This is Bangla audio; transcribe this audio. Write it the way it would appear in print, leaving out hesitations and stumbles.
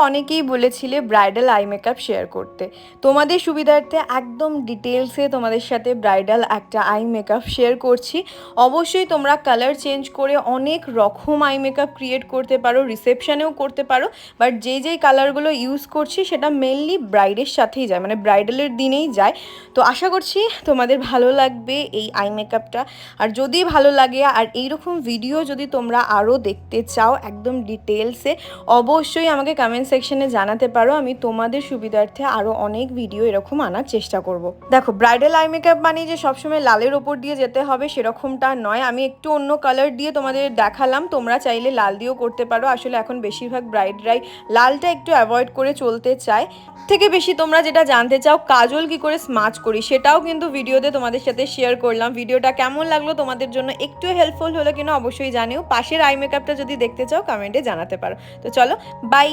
অনেকেই বলেছিলে ব্রাইডাল আই মেকআপ শেয়ার করতে। তোমাদের সুবিধার্থে একদম ডিটেলসে তোমাদের সাথে ব্রাইডাল একটা আই মেকআপ শেয়ার করছি। অবশ্যই তোমরা কালার চেঞ্জ করে অনেক রকম আই মেকআপ ক্রিয়েট করতে পারো, রিসেপশনেও করতে পারো, বাট যেই কালারগুলো ইউজ করছি সেটা মেনলি ব্রাইডের সাথেই যায়, মানে ব্রাইডালের দিনেই যায়। তো আশা করছি তোমাদের ভালো লাগবে এই আই মেকআপটা। আর যদি ভালো লাগে আর এইরকম ভিডিও যদি তোমরা আরও দেখতে চাও একদম ডিটেলসে, অবশ্যই আমাকে কমেন্ট সেকশনে জানাতে পারো। আমি তোমাদের সুবিধার্থে আরও অনেক ভিডিও এরকম আনার চেষ্টা করব। দেখো, ব্রাইডাল আই মেকআপ মানে যে সবসময় লালের ওপর দিয়ে যেতে হবে সেরকমটা নয়। আমি একটু অন্য কালার দিয়ে তোমাদের দেখালাম, তোমরা চাইলে লাল দিয়েও করতে পারো। আসলে এখন বেশিরভাগ ব্রাইডরাই লালটা একটু অ্যাভয়েড করে চলতে চায়। থেকে বেশি তোমরা যেটা জানতে চাও কাজল কি করে স্মাচ করি, সেটাও কিন্তু ভিডিওতে তোমাদের সাথে শেয়ার করলাম। ভিডিওটা কেমন লাগলো তোমাদের জন্য, একটু হেল্পফুল হলো কিনা অবশ্যই জানিও। পাশের আই মেকআপটা যদি দেখতে চাও কমেন্টে জানাতে পারো। তো চলো, বাই।